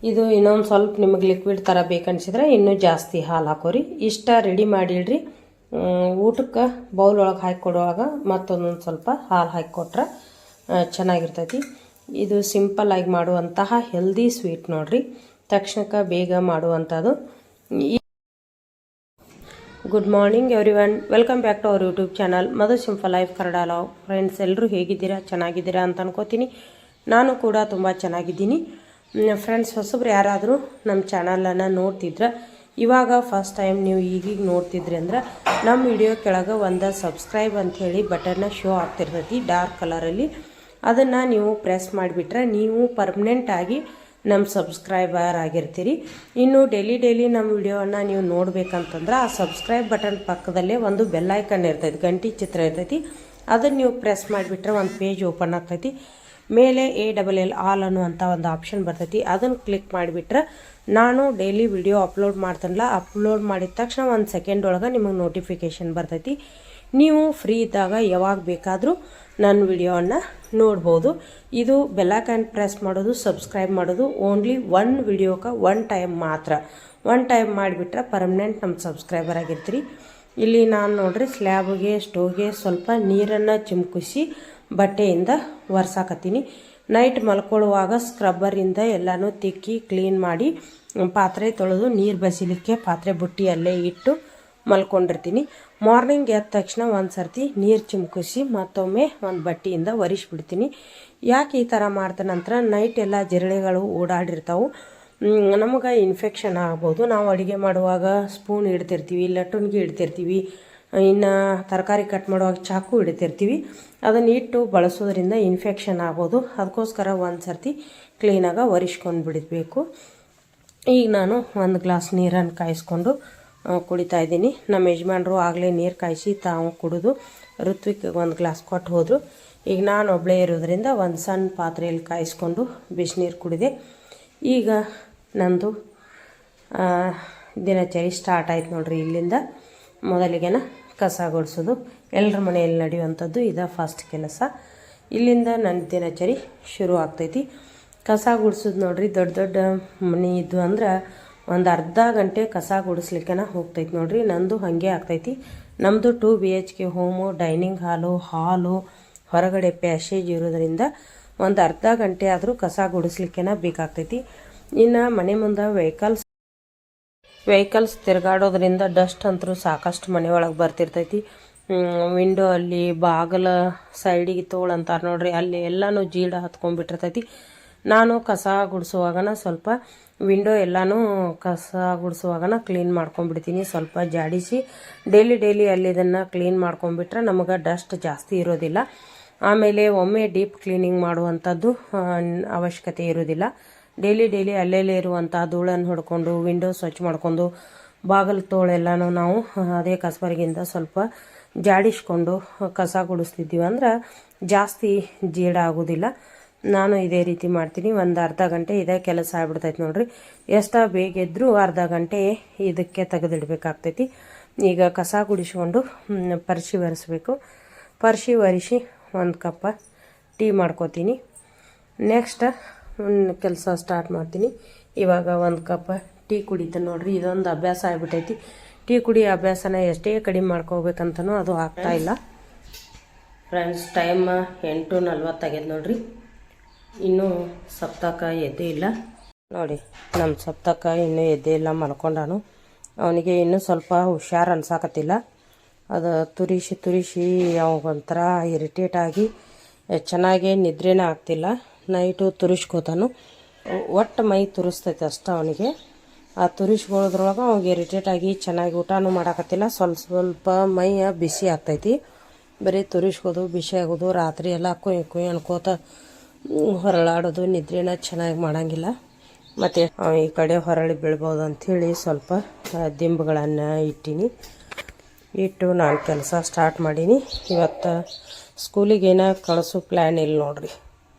ಇದು ಇನ್ನೊಂದು ಸ್ವಲ್ಪ ನಿಮಗೆ ಲಿಕ್ವಿಡ್ ಥರ ಬೇಕನ್ಸಿದ್ರೆ ಇನ್ನೂ ಜಾಸ್ತಿ ಹಾಲು ಹಾಕೋರಿ. ಇಷ್ಟ ರೆಡಿ ಮಾಡಿಡ್ರಿ. ಊಟಕ್ಕೆ ಬೌಲ್ ಒಳಗೆ ಹಾಕಿ ಕೊಡುವಾಗ ಮತ್ತೊಂದೊಂದು ಸ್ವಲ್ಪ ಹಾಲು ಹಾಕಿಕೊಟ್ರೆ ಚೆನ್ನಾಗಿರ್ತೈತಿ. ಇದು ಸಿಂಪಲ್ಲಾಗಿ ಮಾಡುವಂತಹ ಹೆಲ್ದಿ ಸ್ವೀಟ್ ನೋಡಿರಿ, ತಕ್ಷಣಕ್ಕೆ ಬೇಗ ಮಾಡುವಂಥದ್ದು. Good morning everyone, welcome back to our YouTube channel Madhu simple life Kannada love. Friends, ಎಲ್ಲರೂ ಹೇಗಿದ್ದೀರಾ? ಚೆನ್ನಾಗಿದ್ದೀರಾ ಅಂತ ಅನ್ಕೋತೀನಿ. ನಾನು ಕೂಡ ತುಂಬ ಚೆನ್ನಾಗಿದ್ದೀನಿ. ಫ್ರೆಂಡ್ಸ್, ಹೊಸಬ್ರು ಯಾರಾದರೂ ನಮ್ಮ ಚಾನಲನ್ನು ನೋಡ್ತಿದ್ರೆ, ಇವಾಗ ಫಸ್ಟ್ ಟೈಮ್ ನೀವು ಈಗೀಗ ನೋಡ್ತಿದ್ರಿ ಅಂದ್ರೆ ನಮ್ಮ ವಿಡಿಯೋ ಕೆಳಗೆ ಒಂದು ಸಬ್ಸ್ಕ್ರೈಬ್ ಅಂಥೇಳಿ ಬಟನ್ನ ಶೋ ಆಗ್ತಿರ್ತೈತಿ ಡಾರ್ಕ್ ಕಲರಲ್ಲಿ. ಅದನ್ನು ನೀವು ಪ್ರೆಸ್ ಮಾಡಿಬಿಟ್ರೆ ನೀವು ಪರ್ಮನೆಂಟಾಗಿ ನಮ್ಮ ಸಬ್ಸ್ಕ್ರೈಬರ್ ಆಗಿರ್ತೀರಿ. ಇನ್ನು ಡೈಲಿ ನಮ್ಮ ವಿಡಿಯೋವನ್ನು ನೀವು ನೋಡಬೇಕಂತಂದ್ರೆ ಆ ಸಬ್ಸ್ಕ್ರೈಬ್ ಬಟನ್ ಪಕ್ಕದಲ್ಲೇ ಒಂದು ಬೆಲ್ ಐಕನ್ ಇರ್ತೈತಿ, ಗಂಟಿ ಚಿತ್ರ ಇರ್ತೈತಿ. ಅದನ್ನು ನೀವು ಪ್ರೆಸ್ ಮಾಡಿಬಿಟ್ರೆ ಒಂದು ಪೇಜ್ ಓಪನ್ ಆಗ್ತೈತಿ. ಮೇಲೆ ALL ಆಲ್ ಅನ್ನುವಂಥ ಒಂದು ಆಪ್ಷನ್ ಬರ್ತೈತಿ. ಅದನ್ನು ಕ್ಲಿಕ್ ಮಾಡಿಬಿಟ್ರೆ ನಾನು ಡೈಲಿ ವಿಡಿಯೋ ಅಪ್ಲೋಡ್ ಮಾಡ್ತೀನಲ್ಲ, ಅಪ್ಲೋಡ್ ಮಾಡಿದ ತಕ್ಷಣ 1 ಸೆಕೆಂಡ್ ಒಳಗೆ ನಿಮಗೆ ನೋಟಿಫಿಕೇಷನ್ ಬರ್ತೈತಿ. ನೀವು ಫ್ರೀ ಇದ್ದಾಗ ಯಾವಾಗ ಬೇಕಾದರೂ ನನ್ನ ವಿಡಿಯೋವನ್ನು ನೋಡ್ಬೋದು. ಇದು ಬೆಲ್ಲೈಕನ್ ಪ್ರೆಸ್ ಮಾಡೋದು, ಸಬ್ಸ್ಕ್ರೈಬ್ ಮಾಡೋದು ಓನ್ಲಿ 1 ವಿಡಿಯೋಕ್ಕೆ 1 ಟೈಮ್ ಮಾತ್ರ. 1 ಟೈಮ್ ಮಾಡಿಬಿಟ್ರೆ ಪರ್ಮನೆಂಟ್ ನಮ್ಮ ಸಬ್ಸ್ಕ್ರೈಬರ್ ಆಗಿರ್ತೀರಿ. ಇಲ್ಲಿ ನಾನು ನೋಡ್ರಿ ಸ್ಲ್ಯಾಬ್ಗೆ ಸ್ಟೋವ್ಗೆ ಸ್ವಲ್ಪ ನೀರನ್ನು ಚಿಮ್ಕಿಸಿ ಬಟ್ಟೆಯಿಂದ ಒರೆಸಾಕತ್ತೀನಿ. ನೈಟ್ ಮಲ್ಕೊಳ್ಳುವಾಗ ಸ್ಕ್ರಬ್ಬರಿಂದ ಎಲ್ಲನೂ ತಿಕ್ಕಿ ಕ್ಲೀನ್ ಮಾಡಿ ಪಾತ್ರೆ ತೊಳೆದು ನೀರು ಬಸಿಲಿಕ್ಕೆ ಪಾತ್ರೆ ಬುಟ್ಟಿ ಅಲ್ಲೇ ಇಟ್ಟು ಮಲ್ಕೊಂಡಿರ್ತೀನಿ. ಮಾರ್ನಿಂಗ್ ಎದ್ದ ತಕ್ಷಣ ಒಂದು ಸರ್ತಿ ನೀರು ಚಿಮ್ಕಿಸಿ ಮತ್ತೊಮ್ಮೆ ಒಂದು ಬಟ್ಟೆಯಿಂದ ಒರೆಸ್ಬಿಡ್ತೀನಿ. ಯಾಕೆ ಈ ಥರ ಮಾಡ್ತಾನೆ ನಂತರ ನೈಟ್ ಎಲ್ಲ ಜಿರಳೆಗಳು ಓಡಾಡಿರ್ತಾವೆ, ನಮಗೆ ಇನ್ಫೆಕ್ಷನ್ ಆಗ್ಬೋದು. ನಾವು ಅಡುಗೆ ಮಾಡುವಾಗ ಸ್ಪೂನ್ ಇಡ್ತಿರ್ತೀವಿ, ಲಟ್ಟಣಿಗೆ ಇಡ್ತಿರ್ತೀವಿ, ಇನ್ನು ತರಕಾರಿ ಕಟ್ ಮಾಡುವಾಗ ಚಾಕು ಇಡ್ತಿರ್ತೀವಿ. ಅದನ್ನು ಇಟ್ಟು ಬಳಸೋದ್ರಿಂದ ಇನ್ಫೆಕ್ಷನ್ ಆಗ್ಬೋದು. ಅದಕ್ಕೋಸ್ಕರ ಒಂದು ಸರ್ತಿ ಕ್ಲೀನಾಗಿ ಒರೆಸ್ಕೊಂಡು ಬಿಡಬೇಕು. ಈಗ ನಾನು 1 ಗ್ಲಾಸ್ ನೀರನ್ನು ಕಾಯಿಸ್ಕೊಂಡು ಕುಡಿತಾ ಇದ್ದೀನಿ. ನಮ್ಮ ಯಜಮಾನ್ರು ಆಗಲೇ ನೀರು ಕಾಯಿಸಿ ತಾವು ಕುಡಿದು ಋತ್ವಿಕ್ 1 ಗ್ಲಾಸ್ ಕೊಟ್ಟು ಹೋದರು. ಈಗ ನಾನು ಒಬ್ಬಳೇ ಇರೋದ್ರಿಂದ ಒಂದು ಸಣ್ಣ ಪಾತ್ರೆಯಲ್ಲಿ ಕಾಯಿಸ್ಕೊಂಡು ಬಿಸಿನೀರು ಕುಡಿದೆ. ಈಗ ನಂದು ದಿನಚರಿ ಸ್ಟಾರ್ಟ್ ಆಯ್ತು ನೋಡ್ರಿ. ಇಲ್ಲಿಂದ ಮೊದಲಿಗೆನ ಕಸ ಗುಡಿಸೋದು ಎಲ್ಲರ ಮನೆಯಲ್ಲಿ ನಡೆಯುವಂಥದ್ದು, ಇದು ಫಸ್ಟ್ ಕೆಲಸ. ಇಲ್ಲಿಂದ ನನ್ನ ದಿನಚರಿ ಶುರು ಆಗ್ತೈತಿ. ಕಸ ಗುಡಿಸೋದು ನೋಡ್ರಿ, ದೊಡ್ಡ ಮನೆ ಇದ್ದು ಅಂದ್ರೆ ಒಂದು ಅರ್ಧ ಗಂಟೆ ಕಸ ಗುಡಿಸ್ಲಿಕ್ಕೆ ಹೋಗ್ತೈತಿ ನೋಡ್ರಿ. ನಂದು ಹಾಗೆ ಆಗ್ತೈತಿ. ನಮ್ಮದು 2 BHK ಹೋಮು, ಡೈನಿಂಗ್ ಹಾಲು ಹೊರಗಡೆ ಪ್ಯಾಸೇಜ್ ಇರೋದ್ರಿಂದ ಒಂದು ಅರ್ಧ ಗಂಟೆ ಆದರೂ ಕಸ ಗುಡಿಸ್ಲಿಕ್ಕೆ ಬೇಕಾಗ್ತೈತಿ. ಇನ್ನು ಮನೆ ಮುಂದೆ ವೆಹಿಕಲ್ಸ್ ತಿರುಗಾಡೋದ್ರಿಂದ ಡಸ್ಟ್ ಅಂತರೂ ಸಾಕಷ್ಟು ಮನೆ ಒಳಗೆ ಬರ್ತಿರ್ತೈತಿ. ವಿಂಡೋ ಅಲ್ಲಿ ಬಾಗಿಲ ಸೈಡಿಗೆ ತೋಳಂತಾರೆ ನೋಡ್ರಿ, ಅಲ್ಲಿ ಎಲ್ಲನೂ ಜೀಡ ಹತ್ಕೊಂಡ್ಬಿಟ್ಟಿರ್ತೈತಿ. ನಾನು ಕಸ ಗುಡಿಸುವಾಗನ ಸ್ವಲ್ಪ ವಿಂಡೋ ಎಲ್ಲನೂ ಕಸ ಗುಡಿಸುವಾಗನ ಕ್ಲೀನ್ ಮಾಡ್ಕೊಂಡ್ಬಿಡ್ತೀನಿ. ಸ್ವಲ್ಪ ಜಾಡಿಸಿ ಡೈಲಿ ಅಲ್ಲಿ ಇದನ್ನು ಕ್ಲೀನ್ ಮಾಡ್ಕೊಂಡ್ಬಿಟ್ರೆ ನಮಗೆ ಡಸ್ಟ್ ಜಾಸ್ತಿ ಇರೋದಿಲ್ಲ. ಆಮೇಲೆ ಒಮ್ಮೆ ಡೀಪ್ ಕ್ಲೀನಿಂಗ್ ಮಾಡುವಂಥದ್ದು ಅವಶ್ಯಕತೆ ಇರೋದಿಲ್ಲ. ಡೈಲಿ ಅಲ್ಲೆಲ್ಲೇ ಇರುವಂಥ ಧೂಳನ್ನು ಹೊಡ್ಕೊಂಡು ವಿಂಡೋ ಸ್ವಚ್ಛ ಮಾಡ್ಕೊಂಡು ಬಾಗಿಲು ತೋಳೆಲ್ಲನೂ ನಾವು ಅದೇ ಕಸಬರಿಗಿಂದ ಸ್ವಲ್ಪ ಜಾಡಿಸ್ಕೊಂಡು ಕಸ ಗುಡಿಸ್ತಿದ್ದೀವಿ ಅಂದ್ರೆ ಜಾಸ್ತಿ ಜೀಡ ಆಗೋದಿಲ್ಲ. ನಾನು ಇದೇ ರೀತಿ ಮಾಡ್ತೀನಿ. ಒಂದು ಅರ್ಧ ಗಂಟೆ ಇದೇ ಕೆಲಸ ಆಗ್ಬಿಡ್ತೈತಿ ನೋಡ್ರಿ. ಎಷ್ಟು ಬೇಗ ಎದ್ದರೂ ಅರ್ಧ ಗಂಟೆ ಇದಕ್ಕೆ ತೆಗೆದಿಡ್ಬೇಕಾಗ್ತೈತಿ. ಈಗ ಕಸ ಗುಡಿಸ್ಕೊಂಡು ಪರ್ಶಿ ಒರೆಸ್ಬೇಕು. ಪರ್ಶಿ ಒರೆಸಿ 1 ಕಪ್ ಟೀ ಮಾಡ್ಕೋತೀನಿ. ನೆಕ್ಸ್ಟ್ ಕೆಲಸ ಸ್ಟಾರ್ಟ್ ಮಾಡ್ತೀನಿ. ಇವಾಗ 1 ಕಪ್ ಟೀ ಕುಡಿತೀನಿ ನೋಡ್ರಿ. ಇದೊಂದು ಅಭ್ಯಾಸ ಆಗಿಬಿಟ್ಟೈತಿ. ಟೀ ಕುಡಿಯೋ ಅಭ್ಯಾಸನ ಎಷ್ಟೇ ಕಡಿಮೆ ಮಾಡ್ಕೋಬೇಕಂತನೂ ಅದು ಆಗ್ತಾಯಿಲ್ಲ. ಫ್ರೆಂಡ್ಸ್, ಟೈಮ್ 8:40 ಆಗ್ಯದ ನೋಡ್ರಿ. ಇನ್ನೂ ಸಪ್ತಕ ಎದ್ದೇ ಇಲ್ಲ ನೋಡಿ. ನಮ್ಮ ಸಪ್ತಕ ಇನ್ನೂ ಎದ್ದೇ ಇಲ್ಲ, ಮಲ್ಕೊಂಡಾನು. ಅವನಿಗೆ ಇನ್ನೂ ಸ್ವಲ್ಪ ಹುಷಾರು ಅನ್ಸಾಕತ್ತಿಲ್ಲ. ಅದು ತುರಿಸಿ ಅವಾಗೊಂಥರ ಇರಿಟೇಟ್ ಆಗಿ ಚೆನ್ನಾಗೇ ನಿದ್ರೆನೇ ಆಗ್ತಿಲ್ಲ. ನೈಟು ತುರಿಸ್ಕೋತಾನು, ಒಟ್ಟು ಮೈ ತುರಿಸ್ತೈತೆ ಅಷ್ಟ ಅವನಿಗೆ. ಆ ತುರಿಸ್ಕೊಳ್ಳೋದ್ರೊಳಗೆ ಅವ್ನಿಗೆ ಇರಿಟೇಟ್ ಆಗಿ ಚೆನ್ನಾಗಿ ಊಟನೂ ಮಾಡೋಕತ್ತಿಲ್ಲ. ಸ್ವಲ್ಪ ಮೈ ಬಿಸಿ ಆಗ್ತೈತಿ. ಬರೀ ತುರಿಸ್ಕೋದು, ಬಿಸಿ ಆಗೋದು, ರಾತ್ರಿ ಎಲ್ಲ ಕುಯ್ ಅನ್ಕೋತ ಹೊರಳಾಡೋದು, ನಿದ್ರೆನ ಚೆನ್ನಾಗಿ ಮಾಡೋಂಗಿಲ್ಲ. ಮತ್ತು ಈ ಕಡೆ ಹೊರಳಿ ಬೀಳ್ಬೋದು ಅಂಥೇಳಿ ಸ್ವಲ್ಪ ದಿಂಬುಗಳನ್ನು ಇಟ್ಟು ನಾನು ಕೆಲಸ ಸ್ಟಾರ್ಟ್ ಮಾಡೀನಿ. ಇವತ್ತು ಸ್ಕೂಲಿಗೇನ ಕಳಿಸೋ ಪ್ಲ್ಯಾನ್ ಇಲ್ಲ ನೋಡ್ರಿ.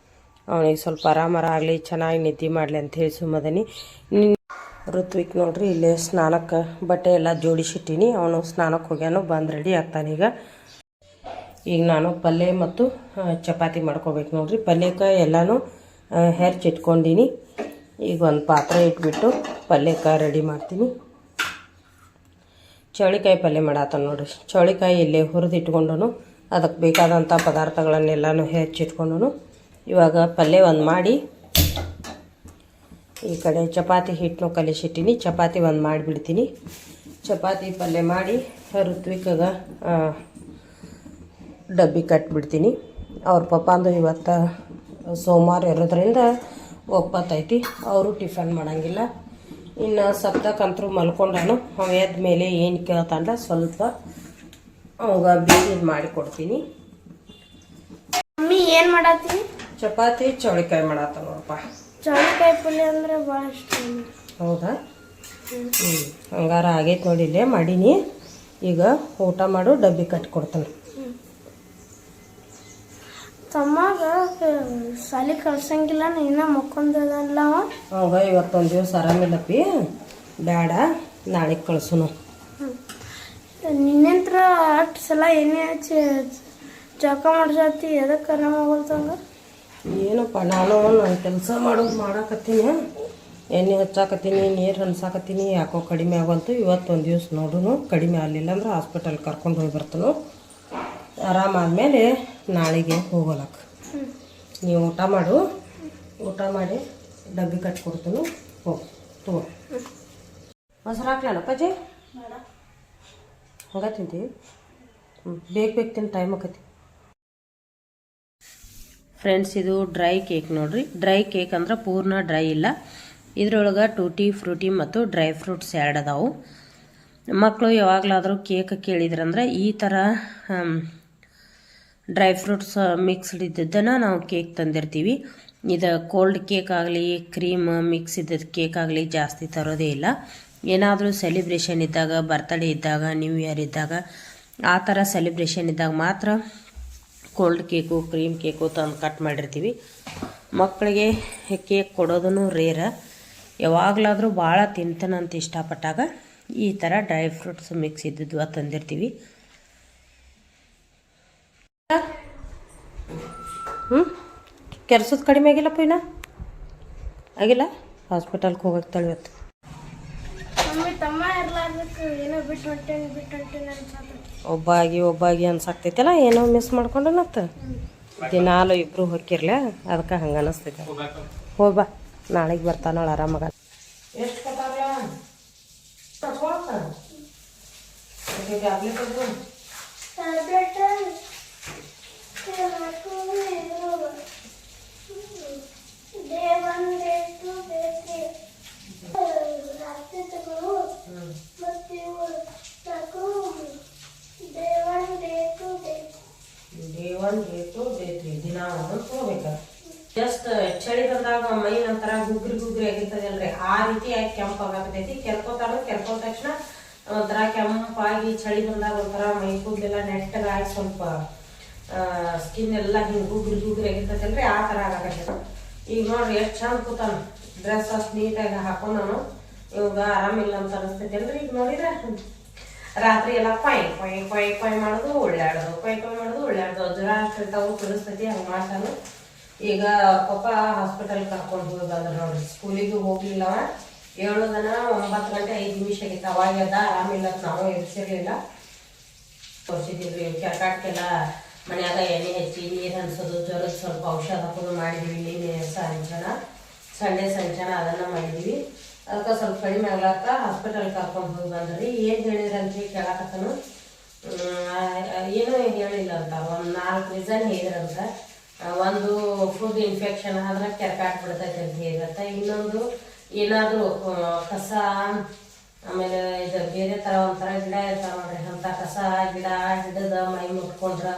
ಅವನಿಗೆ ಸ್ವಲ್ಪ ಆರಾಮರಾಗಲಿ, ಚೆನ್ನಾಗಿ ನಿದ್ದೆ ಮಾಡಲಿ ಅಂಥೇಳಿ ಸುಮ್ಮದೀನಿ. ಋತ್ವಿಕ್ ನೋಡ್ರಿ ಇಲ್ಲೇ ಸ್ನಾನಕ್ಕೆ ಬಟ್ಟೆ ಎಲ್ಲ ಜೋಡಿಸಿಟ್ಟೀನಿ. ಅವನು ಸ್ನಾನಕ್ಕೆ ಹೋಗ್ಯಾನು, ಬಂದು ರೆಡಿ ಆಗ್ತಾನೆ. ಈಗ ನಾನು ಪಲ್ಯ ಮತ್ತು ಚಪಾತಿ ಮಾಡ್ಕೋಬೇಕು ನೋಡ್ರಿ. ಪಲ್ಯಕ್ಕೆ ಎಲ್ಲನೂ ಹೆರ್ಚಿಟ್ಕೊಂಡೀನಿ. ಈಗ ಒಂದು ಪಾತ್ರೆ ಇಟ್ಬಿಟ್ಟು ಪಲ್ಯಕ್ಕೆ ರೆಡಿ ಮಾಡ್ತೀನಿ. ಚೌಳಿಕಾಯಿ ಪಲ್ಯ ಮಾಡತ್ತ ನೋಡಿರಿ. ಚೌಳಿಕಾಯಿ ಇಲ್ಲೇ ಹುರಿದಿಟ್ಕೊಂಡು ಅದಕ್ಕೆ ಬೇಕಾದಂಥ ಪದಾರ್ಥಗಳನ್ನೆಲ್ಲನೂ ಹೆಚ್ಚಿಟ್ಕೊಂಡು ಇವಾಗ ಪಲ್ಯ ಒಂದು ಮಾಡಿ ಈ ಕಡೆ ಚಪಾತಿ ಹಿಟ್ಟನ್ನು ಕಲಿಸಿಟ್ಟಿನಿ. ಚಪಾತಿ ಒಂದು ಮಾಡಿಬಿಡ್ತೀನಿ. ಚಪಾತಿ ಪಲ್ಯ ಮಾಡಿ ಋತ್ವಿಕಾಗ ಡಬ್ಬಿ ಕಟ್ಬಿಡ್ತೀನಿ. ಅವ್ರ ಪಪ್ಪಂದು ಇವತ್ತು ಸೋಮವಾರ ಇರೋದ್ರಿಂದ ಒಪ್ಪತ್ತೈತಿ. ಅವರು ಟಿಫನ್ ಮಾಡೋಂಗಿಲ್ಲ. ಇನ್ನು ಸಪ್ತಕ್ಕಂತರೂ ಮಲ್ಕೊಂಡಾನು. ಅವ ಎದ್ದ ಮೇಲೆ ಏನು ಕೇಳ್ತಾನಲ್ಲ ಸ್ವಲ್ಪ ಅವಾಗ ಬೀದಿದ್ದು ಮಾಡಿಕೊಡ್ತೀನಿ. ಮಮ್ಮಿ ಏನು ಮಾಡತ್ತೀನಿ? ಚಪಾತಿ ಚೌಳಿಕಾಯಿ ಮಾಡತ್ತ ನೋಡಪ್ಪ. ಚೌಳಿಕಾಯಿ ಪಲ್ಯ ಅಂದ್ರೆ ಭಾಳ ಇಷ್ಟ. ಹೌದಾ? ಹಂಗಾರ ಆಗೈತೆ ನೋಡಿ. ಇಲ್ಲೇ ಮಾಡೀನಿ. ಈಗ ಊಟ ಮಾಡು, ಡಬ್ಬಿ ಕಟ್ಕೊಡ್ತಾನೆ. ತಮ್ಮಾಗ ಸಾಲಿ ಕಳ್ಸಂಗಿಲ್ಲ, ನೀನ ಮಕ್ಕೊಂದಲ್ಲ ಅವಾಗ ಇವತ್ತೊಂದು ದಿವಸ ಆರಾಮಿಲ್ಲಪ್ಪಿ, ಬೇಡ ನಾಳೆಗೆ ಕಳ್ಸುನು. ನಿನ್ನಂತ್ರ ಅಷ್ಟು ಸಲ ಎಣ್ಣೆ ಹಚ್ಚಿ ಜಳಕ ಮಾಡ್ಸತ್ತಿ, ಎದಕ್ಕೆ ಆರಾಮಾಗಲ್ತಂಗ? ಏನಪ್ಪ, ನಾನು ಕೆಲಸ ಮಾಡಾಕತ್ತೀನಿ, ಎಣ್ಣೆ ಹಚ್ಚಾಕತ್ತೀನಿ, ನೀರು ಹನ್ಸಾಕತ್ತೀನಿ, ಯಾಕೋ ಕಡಿಮೆ ಆಗಂತು. ಇವತ್ತೊಂದು ದಿವಸ ನೋಡು, ಕಡಿಮೆ ಆಗಲಿಲ್ಲ ಅಂದ್ರೆ ಹಾಸ್ಪಿಟಲ್ ಕರ್ಕೊಂಡು ಹೋಗಿ ಬರ್ತಾನು. ಆರಾಮಾದ್ಮೇಲೆ ನಾಳೆಗೆ ಹೋಗೋಲಕ್ಕ. ನೀವು ಊಟ ಮಾಡು, ಊಟ ಮಾಡಿ ಡಬ್ಬಿ ಕಟ್ಕೊಡ್ತೀನಿ. ಹೋಗಿ ತಗೋ. ಮೊಸರು ಹಾಕ್ಲಪ್ಪಾಜಿ? ಹಂಗ ತಿಂತೀವಿ. ಬೇಗ ತಿಂದು ಟೈಮ್ ಆಕತಿ. ಫ್ರೆಂಡ್ಸ್, ಇದು ಡ್ರೈ ಕೇಕ್ ನೋಡ್ರಿ. ಡ್ರೈ ಕೇಕ್ ಅಂದ್ರೆ ಪೂರ್ಣ ಡ್ರೈ ಇಲ್ಲ. ಇದ್ರೊಳಗೆ ಟೂಟಿ ಫ್ರೂಟಿ ಮತ್ತು ಡ್ರೈ ಫ್ರೂಟ್ಸ್ ಎರಡು ಅದಾವು. ಮಕ್ಕಳು ಯಾವಾಗಲಾದರೂ ಕೇಕ್ ಕೇಳಿದ್ರಂದ್ರೆ ಈ ಥರ ಡ್ರೈ ಫ್ರೂಟ್ಸ್ ಮಿಕ್ಸ್ಡ್ ಇದ್ದದ್ದನ್ನು ನಾವು ಕೇಕ್ ತಂದಿರ್ತೀವಿ. ಇದು ಕೋಲ್ಡ್ ಕೇಕ್ ಆಗಲಿ ಕ್ರೀಮ್ ಮಿಕ್ಸ್ ಇದ್ದದ್ದು ಕೇಕ್ ಆಗಲಿ ಜಾಸ್ತಿ ತರೋದೇ ಇಲ್ಲ. ಏನಾದರೂ ಸೆಲಿಬ್ರೇಷನ್ ಇದ್ದಾಗ, ಬರ್ತ್ಡೇ ಇದ್ದಾಗ, ನ್ಯೂ ಇಯರ್ ಇದ್ದಾಗ, ಆ ಥರ ಸೆಲಿಬ್ರೇಷನ್ ಇದ್ದಾಗ ಮಾತ್ರ ಕೋಲ್ಡ್ ಕೇಕು ಕ್ರೀಮ್ ಕೇಕು ತಂದು ಕಟ್ ಮಾಡಿರ್ತೀವಿ. ಮಕ್ಕಳಿಗೆ ಕೇಕ್ ಕೊಡೋದೂ ರೇರ. ಯಾವಾಗಲಾದರೂ ಭಾಳ ತಿಂತಾನಂತ ಇಷ್ಟಪಟ್ಟಾಗ ಈ ಥರ ಡ್ರೈ ಫ್ರೂಟ್ಸ್ ಮಿಕ್ಸ್ ಇದ್ದದ್ದು ತಂದಿರ್ತೀವಿ. ಕೆಲ್ಸದ ಕಡಿಮೆ ಆಗಿಲ್ಲಪ್ಪ? ಇನ್ನ ಆಗಿಲ್ಲ? ಹಾಸ್ಪಿಟಲ್ಗೆ ಹೋಗಕ್ತಾಳೆ ಇವತ್ತು. ಒಬ್ಬಾಗಿ ಅನ್ಸಾಕ್ತೈತಲ್ಲ, ಏನೋ ಮಿಸ್ ಮಾಡ್ಕೊಂಡನತ್ತ. ದಿನಾಲು ಇಬ್ರು ಹೊಕ್ಕಿರ್ಲ, ಅದಕ್ಕೆ ಹಂಗೆ ಅನಿಸ್ತೈತೆ. ಹೋಗ್ಬಾ, ನಾಳೆಗೆ ಬರ್ತಾನಳ ಆರಾಮಾಗ. ಎಷ್ಟು ದಿನ ತಗೋಬೇಕ. ಜಸ್ಟ್ ಚಳಿ ಬಂದಾಗ ಮೈ ನಂತರ ಗುಗ್ರಿ ಆಗಿರ್ತದಲ್ರಿ, ಆ ರೀತಿಯಾಗಿ ಕೆಂಪು ಆಗತೈತಿ. ಕೆರ್ಕೋದ ತಕ್ಷಣ ಒಂಥರ ಕೆಂಪಾಗಿ, ಚಳಿ ಬಂದಾಗ ಒಂಥರ ಮೈ ಕೂದಲೆಲ್ಲ ನೆಟ್ಟಗಾಗಿ ಸ್ವಲ್ಪ ಸ್ಕಿನ್ ಎಲ್ಲ ಹಿಂಗೆ ಗುಗ್ರಿ ಆಗಿರ್ತೈತಲ್ರಿ, ಆ ಥರ ಆಗಕೈತಿ. ಈಗ ನೋಡ್ರಿ ಎಷ್ಟು ಚಂದ ಕೂತಾನ, ಡ್ರೆಸ್ ಅಷ್ಟು ನೀಟಾಗಿ ಹಾಕೊಂಡನು. ಇವಾಗ ಆರಾಮಿಲ್ಲ ಅಂತ ಅನಿಸ್ತೈತಲ್ರಿ. ಈಗ ನೋಡಿದ್ರೆ ರಾತ್ರಿ ಎಲ್ಲ ಕೊಯ್ ಮಾಡೋದು, ಒಳ್ಳಾಡೋದು ಜ್ವರ ಆಗ್ತಿರ್ತಾವು, ತಿಳಿಸ್ತೈತಿ, ಹಂಗೆ ಮಾಡ್ತಾನು. ಈಗ ಪಾಪ ಹಾಸ್ಪಿಟಲ್ ಕರ್ಕೊಂಡು ಹೋಗಿ ಬಂದ್ರೆ ನೋಡ್ರಿ. ಸ್ಕೂಲಿಗೆ ಹೋಗ್ಲಿಲ್ಲವ, 9 ಗಂಟೆ 5 ನಿಮಿಷ ಆಗಿತ್ತು. ಅವಾಗ ಎದ್ದ, ಆರಾಮಿಲ್ಲ, ನಾವು ಎಬ್ಸಿರ್ಲಿಲ್ಲ. ತೋರಿಸಿದ್ವಿ. ಕೆರ್ಕಾಟ್ಕೆಲ್ಲ ಮನ್ಯಾಗ ಎಣ್ಣೆ ಹಚ್ಚಿ ನೀರು ಹನ್ಸೋದು, ಜ್ವರದ ಸ್ವಲ್ಪ ಔಷಧ ಹಾಕೋದು ಮಾಡಿದ್ವಿ. ನಿನ್ನೆ ಸಂಡೆ ಸಂಚನ ಅದನ್ನ ಮಾಡಿದ್ವಿ. ಅದಕ್ಕೆ ಸ್ವಲ್ಪ ಕಡಿಮೆ ಆಗ್ಲಾಕ ಹಾಸ್ಪಿಟಲ್ ಕರ್ಕೊಂಡು ಹೋಗಿ ಬಂದ್ರಿ. ಏನು ಹೇಳಿದ್ರಂತ ಕೇಳಾಕತ್ತನು. ಏನೂ ಹೇಳಿಲ್ಲ ಅಂತ. ಒಂದು 4 ರೀಸನ್ ಹೇಳಿದ್ರಂತ. ಒಂದು ಫುಡ್ ಇನ್ಫೆಕ್ಷನ್ ಆದ್ರೆ ಕೆರ್ಕಾಟ್ ಬಿಡ್ತೈತೆ ಅಂತ ಹೇಳಿದ್ರಂತ. ಇನ್ನೊಂದು ಏನಾದರೂ ಕಸ, ಆಮೇಲೆ ಇದು ಬೇರೆ ಥರ ಒಂಥರ ಗಿಡ ಇರ್ತಾವ ನೋಡ್ರಿ, ಅಂಥ ಕಸ ಗಿಡ ಹಿಡಿದ ಮೈ ಮುಟ್ಕೊಂಡ್ರೆ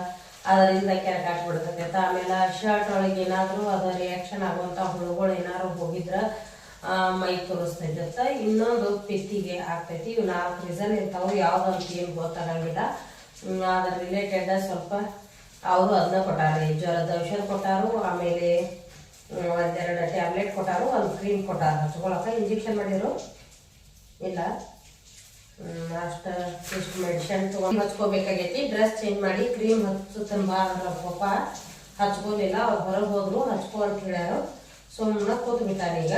ಅದರಿಂದ ಕೆರ್ಕಾಟ್ ಬಿಡ್ತೈತೆ. ಆಮೇಲೆ ಶರ್ಟ್ ಒಳಗೆ ಏನಾದರೂ ಅದು ರಿಯಾಕ್ಷನ್ ಆಗುವಂಥ ಹುಳುಗಳು ಏನಾದ್ರು ಹೋಗಿದ್ರೆ ಮೈ ತೋರಿಸ್ತೈತೆ. ಇನ್ನೊಂದು ಪಿತ್ತಿಗೆ ಆಗ್ತೈತಿ. ಇವು 4 ರೀಸನ್ ಇರ್ತಾವೆ. ಯಾವುದಂತ ಏನು ಗೊತ್ತಾಗಂಗಿಲ್ಲ. ಅದ್ರ ರಿಲೇಟೆಡ್ ಸ್ವಲ್ಪ ಅವರು ಅದನ್ನ ಕೊಟ್ಟಾರೆ. ಜ್ವರದ ಔಷಧ ಕೊಟ್ಟಾರು, ಆಮೇಲೆ 1-2 ಟ್ಯಾಬ್ಲೆಟ್ ಕೊಟ್ಟಾರು, ಒಂದು ಕ್ರೀಮ್ ಕೊಟ್ಟಾರ ಹಚ್ಕೊಳಕ. ಇಂಜೆಕ್ಷನ್ ಮಾಡಿದ್ರು ಇಲ್ಲ, ಅಷ್ಟು ಇಷ್ಟು ಮೆಡಿಸಿನ್ ತೊಗೊಂಡು ಹಚ್ಕೋಬೇಕಾಗೈತಿ. ಡ್ರೆಸ್ ಚೇಂಜ್ ಮಾಡಿ ಕ್ರೀಮ್ ಹಚ್ಚುತ್ತನ್ ಬಾ ಅಂದ್ರ ಪಾಪ ಹಚ್ಕೋಲಿಲ್ಲ. ಅವ್ರು ಹೊರಗೆ ಹೋದ್ರು, ಹಚ್ಕೊ ಅಂತ ಹೇಳ್ಯಾರು. ಸುಮ್ಮನೆ ಕೂತ್ ಬಿಟ್ಟಾರ. ಈಗ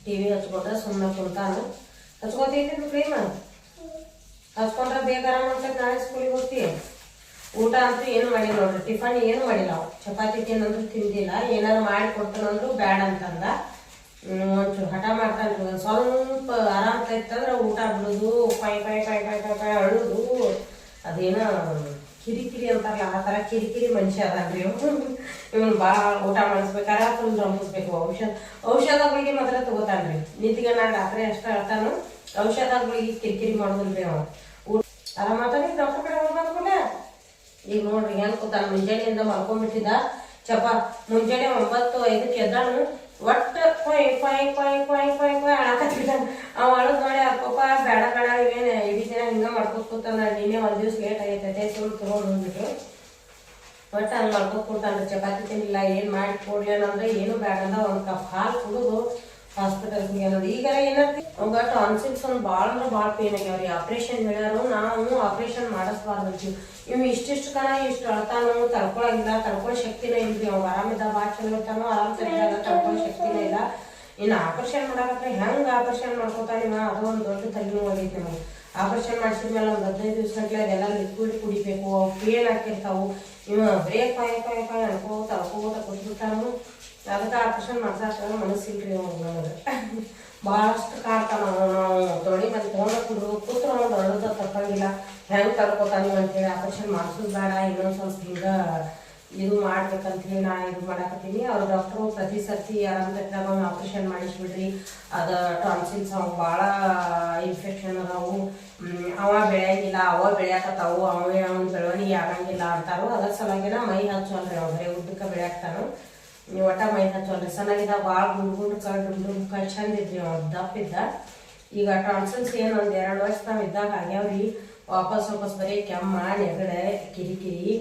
ಟಿ ವಿ ಹಚ್ಕೊಂಡ್ರೆ ಸುಮ್ಮನೆ ಕುಂತಾನ. ಹಚ್ಕೋತೈತಿ ಕ್ರೀಮ್ ಹಚ್ಕೊಂಡ್ರೆ ಬೇಗ ಆರಾಮ ಅಂತ ನಾಳೆ ಸ್ಕೂಲಿಗೆ ಹೋಗ್ತೀವಿ. ಊಟ ಅಂತೂ ಏನು ಮಾಡಿಲ್ಲ ನೋಡ್ರಿ, ಟಿಫನ್ ಏನು ಮಾಡಿಲ್ಲ. ಅವು ಚಪಾತಿ ತಿನ್ನಂದ್ರೂ ತಿಂದಿಲ್ಲ, ಏನಾರು ಮಾಡಿ ಕೊಡ್ತಾನಂದ್ರು ಬ್ಯಾಡ ಅಂತಂದ. ಒಂಚೂರು ಹಠ ಮಾಡ್ತಾನೆ. ಸ್ವಲ್ಪ ಆರಾಮ ತೈತಂದ್ರೆ ಊಟ ಬಿಡೋದು, ಪೈ ಪೈ ಪೈ ಪೈ ಪೈ ಪೈ ಅಳುದು, ಅದೇನೋ ಕಿರಿಕಿರಿ ಅಂತಾರಲ್ಲ ಆ ಥರ ಕಿರಿಕಿರಿ ಮನುಷ್ಯ ಅದಾಗ್ರಿ ಇವನು ಭಾಳ ಊಟ ಮಾಡಿಸ್ಬೇಕಾರೆ ಫುಲ್ ರಂಪಿಸ್ಬೇಕು. ಔಷಧಗಳಿಗೆ ಮಾತ್ರ ತಗೋತಾನ್ರಿ. ನಿಂತಿಗೆ ನಾನು ರಾತ್ರಿ ಅಷ್ಟ ಹೇಳ್ತಾನು, ಔಷಧಗಳಿಗೆ ಕಿರಿಕಿರಿ ಮಾಡೋದಿಲ್ರಿ ಅವ. ಆರಾಮ ಮಾತಾಡಿ ಡಾಕ್ಟರ್ ಕಡೆ ಹೋಗ್ಬೇಕಲ್ಲ. ಈಗ ನೋಡ್ರಿ ಹೆಂಗ್ ಕೂತಾನ, ಮುಂಜಾನೆಯಿಂದ ಮಲ್ಕೊಂಡ್ಬಿಟ್ಟಿದ್ದ. ಮುಂಜಾನೆ 9:05 ಎದ್ದಾನು, ಒಟ್ಟು ಕೊಯ್ ಕೊಯ್ ಕೊಯ್ ಕೊಯ್ ಕೊಯ್ ಕೊಯ್ ಅಳಕತ್ತಿದ್ದ. ಅವ ಅಳದ್ ಮಾಡಿ ಅಪ್ಪಪ್ಪ ಬೇಡ ಬೇಡ ಇವೇನು ಇಡೀ ದಿನ ಹಿಂಗ ಮಾಡ್ಕೊತ ಕೂತಾನ, ನೀನೇ ಒಂದ್ ದಿವ್ಸ ಲೇಟ್ ಆಗೈತೆ ಸುಳ್ಳು ತಗೊಂಡು ಹೋಗ್ಬಿಟ್ಟು ಒಟ್ಟು ಹಂಗೆ ಮಾಡ್ಕೊತ ಕೂತಾನ. ಚಪಾತಿ ತಿನ್ನಿಲ್ಲ, ಏನು ಮಾಡಿ ಕೊಡ್ಲೇನಂದ್ರೆ ಏನು ಬೇಡ ಅಂದ. ಒಂದು ಕಪ್ ಹಾಲು ಕುಡಿದು ಹಾಸ್ಪಿಟಲ್ಗೆ ಅನ್ನೋದು. ಈಗ ಏನಾಗ್ತಿ ಅವಾಗ ಟಾನ್ಸಿಲ್ಸ್ ಒಂದು ಭಾಳ ಅಂದ್ರೆ ಭಾಳ ಪೇನ್ ಆಗ್ಯಾವ್ರಿ. ಆಪ್ರೇಷನ್ ಹೇಳ್ಯಾರು, ನಾವು ಆಪ್ರೇಷನ್ ಮಾಡಿಸ್ಬಾರ್ದು. ಇವ್ ಇಷ್ಟಿಷ್ಟು ಕಣ ಇಷ್ಟು ಅಳ್ತಾನು, ತಡ್ಕೊಳಂಗಿಲ್ಲ, ತಡ್ಕೊಳ್ಳೋ ಶಕ್ತಿನೇ ಇಲ್ರಿ. ಅವ್ ಆರಾಮಿದ್ದ ಭಾಳ ಚಲೋ ಇರ್ತಾನೋ, ಆರಾಮ್ ಸರಿಯಾಗ ತಡ್ಕೊಳ್ಳೋ ಶಕ್ತಿನೇ ಇಲ್ಲ. ಇನ್ನು ಆಪರೇಷನ್ ಮಾಡಾಕತ್ರ ಹೆಂಗೆ ಆಪರೇಷನ್ ಮಾಡ್ಕೊತಾನಿವ, ಅದು ಒಂದು ದೊಡ್ಡ ತಲೆನೋವು ಆಗೈತಿ ನಮಗೆ. ಆಪರೇಷನ್ ಮಾಡಿಸಿದ್ಮೇಲೆ ಒಂದು 15 ದಿವಸ ಗಂಟ್ಲೆ ಅದೆಲ್ಲ ಲಿಕ್ವಿಡ್ ಕುಡಿಬೇಕು, ಅವು ಪೇನ್ ಹಾಕಿರ್ತಾವು. ಇವ ಬ್ರೇಕ್ ಪಾಯ್ ಪಾಯ್ ಪಾಯ್ ಅನ್ಕೋತ ಅಳ್ಕೋತ ಕೂತ್ಬಿಟ್ಟಾನು. ಅದಕ್ಕೆ ಆಪರೇಷನ್ ಮಾಡ್ಸಾಕ ಮನಸ್ಸಿಲ್ರಿ ಅವಾಗ ನನಗೆ. ಭಾಳಷ್ಟು ಕಾಡ್ತಾನ. ನಾವು ದೊಡ್ಡಿ ಬಂದು ತೊಗೊಂಡು ಕೂತ್ರ ಒಂದು ಅಳದ ತಪ್ಪಂಗಿಲ್ಲ. ಹೆಂಗೆ ತಡ್ಕೋತಾನಿವ ಅಂತೇಳಿ ಆಪರೇಷನ್ ಮಾಡಿಸೋದು ಬೇಡ, ಇನ್ನೊಂದು ಸ್ವಲ್ಪ ಹಿಂಗೆ ಇದು ಮಾಡ್ಬೇಕಂತೇಳಿ ನಾ ಇದು ಮಾಡಾಕತ್ತೀನಿ. ಅವ್ರು ಡಾಕ್ಟ್ರು ಪ್ರತಿ ಸರ್ತಿ ಆರಾಮದಾಗ ಆಪ್ರೇಷನ್ ಮಾಡಿಸ್ಬಿಡ್ರಿ, ಅದು ಟಾನ್ಸಿಲ್ಸ್ ಅವು ಭಾಳ ಇನ್ಫೆಕ್ಷನ್ ಅದಾವು, ಅವ ಬೆಳೆಯಂಗಿಲ್ಲ, ಅವ ಬೆಳೆಯಾಕತ್ತಾವು, ಅವ್ನ ಬೆಳವಣಿಗೆ ಆಗಂಗಿಲ್ಲ ಅಂತಾರು. ಅದ್ರ ಸಲುವಾಗಿನ ಮೈ ಹಚ್ಚೋಲ್ರಿ, ಅವ್ರು ಬರೀ ಉದ್ದಕ್ಕೆ ಬೆಳೆಯಾಕ್ತಾನು. ನೀವು ಒಟ್ಟ ಮೈ ಹಚ್ಚೋಲ್ರಿ. ಸಣ್ಣಗಿದ್ದ ಭಾಳ ಗುಂಡು ಡುಂಡು ಚಂದ ಇದ್ರಿ, ಅವ್ರು ದಪ್ಪಿದ್ದ. ಈಗ ಟಾನ್ಸಿಲ್ಸ್ ಏನು ಒಂದು 2 ವರ್ಷ ನಾವು ಇದ್ದಾಗ ಆಗ್ಯಾವ್ರಿ. ವಾಪಸ್ ಬರೀ ಕೆಮ್ಮ, ನೆಗಡೆ, ಕಿರಿಕಿರಿ.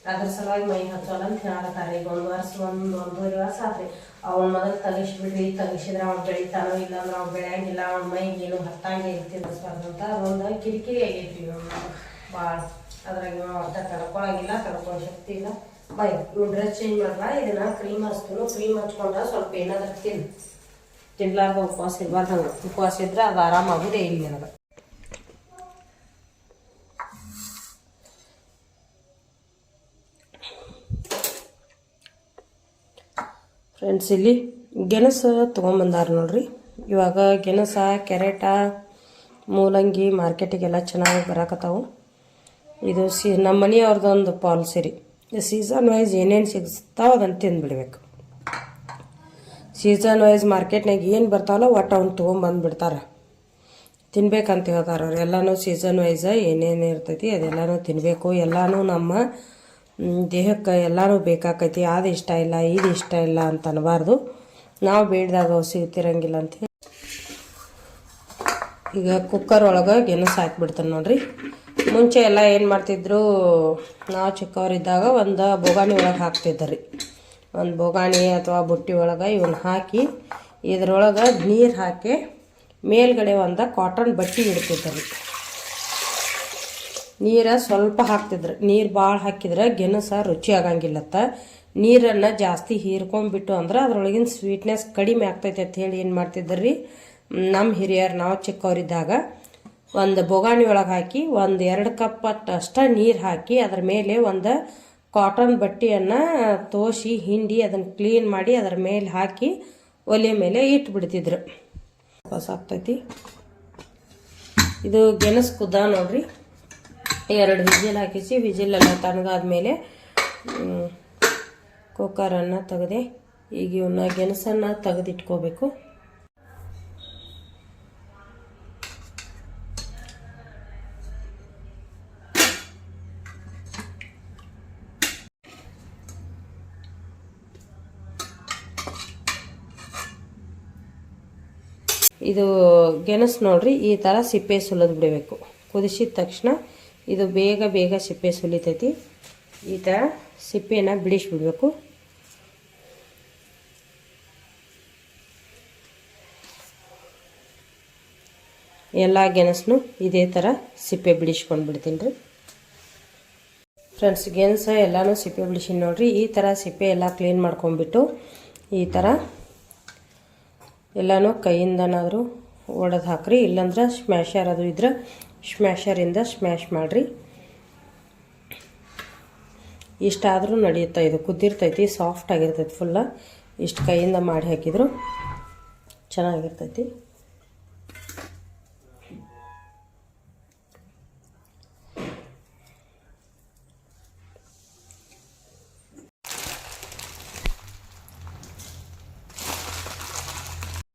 ಅದ್ರ ಸಲುವಾಗಿ ಮೈ ಹಚ್ಚೋಲ್ಲ ಅಂತ ಹೇಳತ್ತಾರೆ. ಈಗ 1 ವರ್ಷ 1.5 ವರ್ಷ ಆತ್ರಿ. ಅವ್ನ ಮೊದಲು ತಗಿಸ್ಬಿಡ್ರಿ, ತಗಿಸಿದ್ರೆ ಅವ್ನು ಬೆಳಿತಾನೋ, ಇಲ್ಲಾಂದ್ರೆ ಅವ್ನು ಬೆಳೆಯಂಗಿಲ್ಲ, ಅವ್ನ ಮೈಗೆ ಏನು ಹತ್ತಂಗೆ ತಿನ್ನಿಸ್ಬಾರ್ದು ಅಂತ ಅದೊಂದು ಕಿರಿಕಿರಿ ಆಗೈತಿ ಭಾಳ. ಅದ್ರಾಗ ಒಟ್ಟ ತಡ್ಕೊಳಂಗಿಲ್ಲ, ತಡ್ಕೊಳ್ಳೋ ಶಕ್ತಿ ಇಲ್ಲ. ಬೈ ಇವ್ ಡ್ರೆಸ್ ಚೇಂಜ್ ಮಾಡ್ಲಾ, ಇದನ್ನ ಕ್ರೀಮ್ ಹಚ್ತೀನಿ. ಕ್ರೀಮ್ ಹಚ್ಕೊಂಡ್ರೆ ಸ್ವಲ್ಪ ಏನಾದ್ರು ತಿನ್ಲಾರ್ದ ಉಪವಾಸ ಇರ್ಬಾರ್ದು. ಹಂಗೆ ಉಪವಾಸ ಇದ್ರೆ ಅದು ಆರಾಮಾಗೋದೇ ಇಲ್ಲ ನನಗೆ. ಫ್ರೆಂಡ್ಸ್, ಇಲ್ಲಿ ಗೆಣಸು ತೊಗೊಂಬಂದಾರ ನೋಡ್ರಿ. ಇವಾಗ ಗೆಣಸ, ಕೆರೆಟ, ಮೂಲಂಗಿ ಮಾರ್ಕೆಟಿಗೆಲ್ಲ ಚೆನ್ನಾಗಿ ಬರಾಕತ್ತಾವು. ಇದು ನಮ್ಮ ಮನೆಯವ್ರದ್ದೊಂದು ಪಾಲಿಸಿ ರೀ. ಸೀಸನ್ ವೈಸ್ ಏನೇನು ಸಿಗ್ತಾವ ಅದನ್ನು ತಿಂದುಬಿಡ್ಬೇಕು. ಸೀಸನ್ ವೈಸ್ ಮಾರ್ಕೆಟ್ನಾಗ ಏನು ಬರ್ತಾವಲ್ಲ ಒಟ್ಟು ಅವ್ನು ತೊಗೊಂಬಂದುಬಿಡ್ತಾರೆ. ತಿನ್ಬೇಕಂತ ಹೇಳ್ತಾರೆ ಅವ್ರು. ಎಲ್ಲನೂ ಸೀಸನ್ ವೈಸ ಏನೇನು ಇರ್ತೈತಿ ಅದೆಲ್ಲನೂ ತಿನ್ನಬೇಕು. ಎಲ್ಲನೂ ನಮ್ಮ ದೇಹಕ್ಕೆ ಎಲ್ಲನೂ ಬೇಕಾಕೈತಿ. ಅದು ಇಷ್ಟ ಇಲ್ಲ, ಇದು ಇಷ್ಟ ಇಲ್ಲ ಅಂತ ಅನ್ನಬಾರ್ದು. ನಾವು ಬೇಡ್ದಾಗ ಅವು ಸಿಗ್ತಿರಂಗಿಲ್ಲ ಅಂತ. ಈಗ ಕುಕ್ಕರ್ ಒಳಗೆ ಗೆಣಸು ಹಾಕಿಬಿಡ್ತಾನೆ ನೋಡ್ರಿ. ಮುಂಚೆ ಎಲ್ಲ ಏನು ಮಾಡ್ತಿದ್ರು, ನಾವು ಚಿಕ್ಕವರಿದ್ದಾಗ ಒಂದು ಬೋಗಾಣಿ ಒಳಗೆ ಹಾಕ್ತಿದ್ರಿ. ಒಂದು ಬೋಗಾಣಿ ಅಥವಾ ಬುಟ್ಟಿ ಒಳಗೆ ಇವನ್ನ ಹಾಕಿ ಇದ್ರೊಳಗೆ ನೀರು ಹಾಕಿ ಮೇಲ್ಗಡೆ ಒಂದು ಕಾಟನ್ ಬಟ್ಟೆ ಇಡ್ತಿದ್ರಿ. ನೀರು ಸ್ವಲ್ಪ ಹಾಕ್ತಿದ್ರು. ನೀರು ಭಾಳ ಹಾಕಿದ್ರೆ ಗೆಣಸ ರುಚಿ ಆಗಂಗಿಲ್ಲತ್ತ. ನೀರನ್ನು ಜಾಸ್ತಿ ಹೀರ್ಕೊಂಡ್ಬಿಟ್ಟು ಅಂದ್ರೆ ಅದ್ರೊಳಗಿನ ಸ್ವೀಟ್ನೆಸ್ ಕಡಿಮೆ ಆಗ್ತೈತೆ ಅಂತ ಹೇಳಿ ಏನು ಮಾಡ್ತಿದ್ರಿ ನಮ್ಮ ಹಿರಿಯರು, ನಾವು ಚಿಕ್ಕವರಿದ್ದಾಗ ಒಂದು ಬೋಗಾಣಿ ಒಳಗೆ ಹಾಕಿ 1-2 ಕಪ್ ಅಷ್ಟ ನೀರು ಹಾಕಿ ಅದ್ರ ಮೇಲೆ ಒಂದು ಕಾಟನ್ ಬಟ್ಟೆಯನ್ನು ತೋಸಿ ಹಿಂಡಿ ಅದನ್ನು ಕ್ಲೀನ್ ಮಾಡಿ ಅದರ ಮೇಲೆ ಹಾಕಿ ಒಲೆ ಮೇಲೆ ಇಟ್ಬಿಡ್ತಿದ್ರು. ಆಗ್ತೈತಿ. ಇದು ಗೆಣಸು ಕುದ್ದ ನೋಡ್ರಿ. 2 ವಿಜಿಲ್ ಹಾಕಿಸಿ, ವಿಜಿಲೆಲ್ಲ ತಣ್ಣಗಾದ್ಮೇಲೆ ಕುಕ್ಕರನ್ನು ತೆಗೆದೆ. ಈಗ ಇವನ್ನ ಗೆಣಸನ್ನು ತೆಗೆದಿಟ್ಕೋಬೇಕು. ಇದು ಗೆಣಸು ನೋಡ್ರಿ, ಈ ಥರ ಸಿಪ್ಪೆ ಸುಲಿದು ಬಿಡಬೇಕು. ಕುದಿಸಿದ ತಕ್ಷಣ ಇದು ಬೇಗ ಸಿಪ್ಪೆ ಸುಲಿತೈತಿ. ಈ ಥರ ಸಿಪ್ಪೆನ ಬಿಡಿಸ್ಬಿಡ್ಬೇಕು. ಎಲ್ಲ ಗೆಣಸನ್ನು ಇದೇ ಥರ ಸಿಪ್ಪೆ ಬಿಡಿಸ್ಕೊಂಡು ಬಿಡ್ತೀನಿ ರೀ. ಫ್ರೆಂಡ್ಸ್, ಗೆಣಸ ಎಲ್ಲನೂ ಸಿಪ್ಪೆ ಬಿಡಿಸಿ ನೋಡ್ರಿ. ಈ ಥರ ಸಿಪ್ಪೆ ಎಲ್ಲ ಕ್ಲೀನ್ ಮಾಡ್ಕೊಂಡ್ಬಿಟ್ಟು ಈ ಥರ ಎಲ್ಲನೂ ಕೈಯಿಂದನಾದರೂ ಒಡೆದು ಹಾಕ್ರಿ, ಇಲ್ಲಾಂದ್ರೆ ಸ್ಮ್ಯಾಶರ್ ಅದು ಇದ್ರೆ ಸ್ಮ್ಯಾಶರಿಂದ ಸ್ಮ್ಯಾಶ್ ಮಾಡಿರಿ. ಇಷ್ಟಾದರೂ ನಡೆಯುತ್ತೆ, ಇದು ಕುದ್ದಿರ್ತೈತಿ, ಸಾಫ್ಟ್ ಆಗಿರ್ತೈತಿ ಫುಲ್ಲ. ಇಷ್ಟು ಕೈಯಿಂದ ಮಾಡಿ ಹಾಕಿದ್ರು ಚೆನ್ನಾಗಿರ್ತೈತಿ.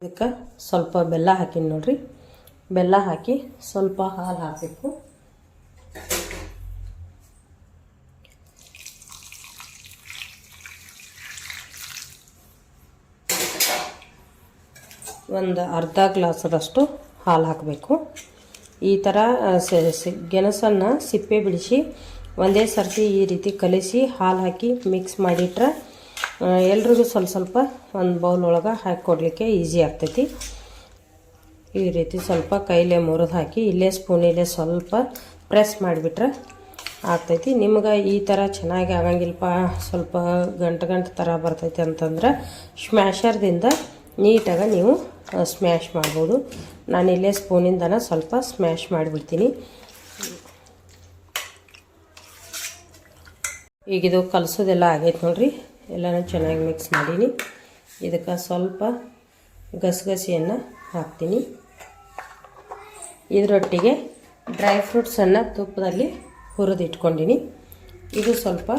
ಇದಕ್ಕೆ ಸ್ವಲ್ಪ ಬೆಲ್ಲ ಹಾಕಿನಿ ನೋಡ್ರಿ. ಬೆಲ್ಲ ಹಾಕಿ ಸ್ವಲ್ಪ ಹಾಲು ಹಾಕಬೇಕು. ಒಂದು ಅರ್ಧ ಗ್ಲಾಸದಷ್ಟು ಹಾಲು ಹಾಕಬೇಕು. ಈ ಥರ ಗೆಣಸನ್ನು ಸಿಪ್ಪೆ ಬಿಡಿಸಿ ಒಂದೇ ಸರ್ತಿ ಈ ರೀತಿ ಕಲಿಸಿ ಹಾಲು ಹಾಕಿ ಮಿಕ್ಸ್ ಮಾಡಿಟ್ರೆ ಎಲ್ರಿಗೂ ಸ್ವಲ್ಪ ಸ್ವಲ್ಪ ಒಂದು ಬೌಲ್ ಒಳಗೆ ಹಾಕಿ ಕೊಡಲಿಕ್ಕೆ ಈಸಿ ಆಗ್ತೈತಿ. ಈ ರೀತಿ ಸ್ವಲ್ಪ ಕೈಲೇ ಮುರಿದು ಹಾಕಿ ಇಲ್ಲೇ ಸ್ಪೂನಿಲ್ಲೇ ಸ್ವಲ್ಪ ಪ್ರೆಸ್ ಮಾಡಿಬಿಟ್ರೆ ಆಗ್ತೈತಿ. ನಿಮ್ಗೆ ಈ ಥರ ಚೆನ್ನಾಗಿ ಆಗಂಗಿಲ್ಲಪ್ಪ, ಸ್ವಲ್ಪ ಗಂಟು ಥರ ಬರ್ತೈತಿ ಅಂತಂದ್ರೆ ಸ್ಮ್ಯಾಶರ್ದಿಂದ ನೀಟಾಗಿ ನೀವು ಸ್ಮ್ಯಾಶ್ ಮಾಡ್ಬೋದು. ನಾನಿಲ್ಲೇ ಸ್ಪೂನಿಂದನ ಸ್ವಲ್ಪ ಸ್ಮ್ಯಾಶ್ ಮಾಡಿಬಿಡ್ತೀನಿ. ಈಗ ಇದು ಕಲಸೋದೆಲ್ಲ ಆಗೈತೆ ನೋಡ್ರಿ, ಎಲ್ಲನೂ ಚೆನ್ನಾಗಿ ಮಿಕ್ಸ್ ಮಾಡೀನಿ. ಇದಕ್ಕೆ ಸ್ವಲ್ಪ ಗಸಗಸಿಯನ್ನು ಹಾಕ್ತೀನಿ. ಇದರೊಟ್ಟಿಗೆ ಡ್ರೈ ಫ್ರೂಟ್ಸನ್ನು ತುಪ್ಪದಲ್ಲಿ ಹುರಿದಿಟ್ಕೊಂಡಿನಿ, ಇದು ಸ್ವಲ್ಪ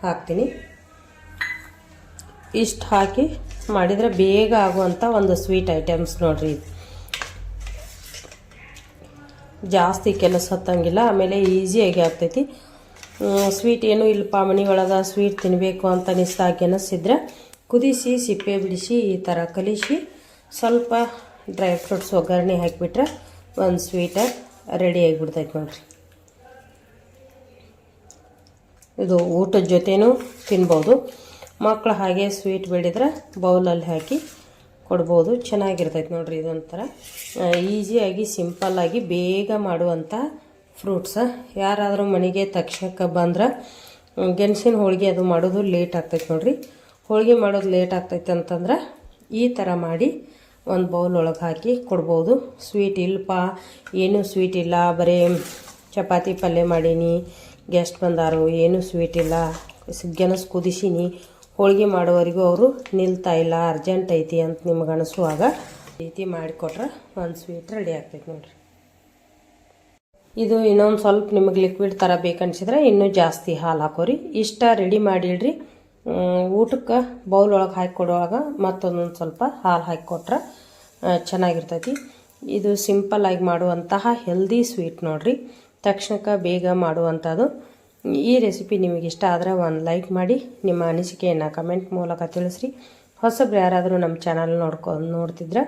ಹಾಕ್ತೀನಿ. ಇಷ್ಟು ಹಾಕಿ ಮಾಡಿದರೆ ಬೇಗ ಆಗುವಂಥ ಒಂದು ಸ್ವೀಟ್ ಐಟಮ್ಸ್ ನೋಡ್ರಿ. ಜಾಸ್ತಿ ಕೆಲಸ ಹತ್ತಂಗಿಲ್ಲ, ಆಮೇಲೆ ಈಸಿಯಾಗಿ ಆಗ್ತೈತಿ. ಸ್ವೀಟ್ ಏನೂ ಇಲ್ಲಪ್ಪ ಮನೆಯೊಳಗೆ ಸ್ವೀಟ್ ತಿನ್ನಬೇಕು ಅಂತ ಅನಿಸಿದ್ರೆ ಕುದಿಸಿ ಸಿಪ್ಪೆ ಬಿಡಿಸಿ ಈ ಥರ ಕಲಿಸಿ ಸ್ವಲ್ಪ ಡ್ರೈ ಫ್ರೂಟ್ಸ್ ಒಗ್ಗರಣೆ ಹಾಕಿಬಿಟ್ರೆ ಒಂದು ಸ್ವೀಟ ರೆಡಿ ಆಗಿಬಿಡ್ತೈತೆ ನೋಡ್ರಿ. ಇದು ಊಟದ ಜೊತೆನೂ ತಿನ್ಬೋದು. ಮಕ್ಕಳು ಹಾಗೆ ಸ್ವೀಟ್ ಬೇಡಿದ್ರೆ ಬೌಲಲ್ಲಿ ಹಾಕಿ ಕೊಡ್ಬೋದು, ಚೆನ್ನಾಗಿರ್ತೈತೆ ನೋಡ್ರಿ. ಇದೊಂಥರ ಈಸಿಯಾಗಿ ಸಿಂಪಲ್ಲಾಗಿ ಬೇಗ ಮಾಡುವಂಥ ಫ್ರೂಟ್ಸ. ಯಾರಾದರೂ ಮನೆಗೆ ತಕ್ಷಣಕ್ಕೆ ಬಂದ್ರೆ ಗೆಣಸಿನ ಹೋಳಿಗೆ ಅದು ಮಾಡೋದು ಲೇಟ್ ಆಗ್ತೈತೆ ನೋಡ್ರಿ. ಹೋಳಿಗೆ ಮಾಡೋದು ಲೇಟ್ ಆಗ್ತೈತೆ ಅಂತಂದ್ರೆ ಈ ಥರ ಮಾಡಿ ಒಂದು ಬೌಲ್ ಒಳಗೆ ಹಾಕಿ ಕೊಡ್ಬೋದು. ಸ್ವೀಟ್ ಇಲ್ಲಪ್ಪ, ಏನೂ ಸ್ವೀಟ್ ಇಲ್ಲ, ಬರೀ ಚಪಾತಿ ಪಲ್ಯ ಮಾಡೀನಿ, ಗೆಸ್ಟ್ ಬಂದಾರು, ಏನೂ ಸ್ವೀಟ್ ಇಲ್ಲ, ಗೆಣಸು ಕುದಿಸೀನಿ, ಹೋಳಿಗೆ ಮಾಡೋವರೆಗೂ ಅವರು ನಿಲ್ತಾ ಇಲ್ಲ, ಅರ್ಜೆಂಟ್ ಐತಿ ಅಂತ ನಿಮ್ಗೆ ಅನಿಸುವಾಗ ಈ ರೀತಿ ಮಾಡಿಕೊಟ್ರೆ ಒಂದು ಸ್ವೀಟ್ ರೆಡಿ ಆಗ್ತೈತೆ ನೋಡ್ರಿ. ಇದು ಇನ್ನೊಂದು ಸ್ವಲ್ಪ ನಿಮಗೆ ಲಿಕ್ವಿಡ್ ಥರ ಬೇಕನ್ಸಿದ್ರೆ ಇನ್ನೂ ಜಾಸ್ತಿ ಹಾಲು ಹಾಕೋರಿ. ಇಷ್ಟ ರೆಡಿ ಮಾಡಿಡ್ರಿ. ಊಟಕ್ಕೆ ಬೌಲ್ ಒಳಗೆ ಹಾಕಿ ಕೊಡುವಾಗ ಮತ್ತೊಂದೊಂದು ಸ್ವಲ್ಪ ಹಾಲು ಹಾಕಿ ಕೊಟ್ರೆ ಚೆನ್ನಾಗಿರ್ತೈತಿ. ಇದು ಸಿಂಪಲ್ಲಾಗಿ ಮಾಡುವಂತಹ ಹೆಲ್ದಿ ಸ್ವೀಟ್ ನೋಡ್ರಿ, ತಕ್ಷಣಕ್ಕೆ ಬೇಗ ಮಾಡುವಂಥದ್ದು. ಈ ರೆಸಿಪಿ ನಿಮಗೆ ಇಷ್ಟ ಆದರೆ ಒಂದು ಲೈಕ್ ಮಾಡಿ, ನಿಮ್ಮ ಅನಿಸಿಕೆಯನ್ನು ಕಮೆಂಟ್ ಮೂಲಕ ತಿಳಿಸ್ರಿ. ಹೊಸಬ್ರು ಯಾರಾದರೂ ನಮ್ಮ ಚಾನಲ್ ನೋಡ್ತಿದ್ರೆ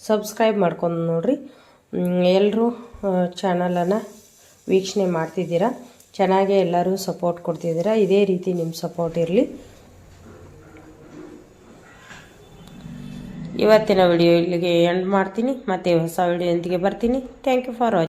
ಸಬ್ಸ್ಕ್ರೈಬ್ ಮಾಡ್ಕೊಂಡು ನೋಡ್ರಿ. ಎಲ್ಲರೂ ಚಾನಲನ್ನು ವೀಕ್ಷಣೆ ಮಾಡ್ತಿದ್ದೀರಾ, ಚೆನ್ನಾಗೇ ಎಲ್ಲರೂ ಸಪೋರ್ಟ್ ಕೊಡ್ತಿದ್ದೀರಾ. ಇದೇ ರೀತಿ ನಿಮ್ಮ ಸಪೋರ್ಟ್ ಇರಲಿ. ಇವತ್ತಿನ ವಿಡಿಯೋ ಇಲ್ಲಿಗೆ ಎಂಡ್ ಮಾಡ್ತೀನಿ. ಮತ್ತೆ ಹೊಸ ವಿಡಿಯೋದೊಂದಿಗೆ ಬರ್ತೀನಿ. Thank you for watching.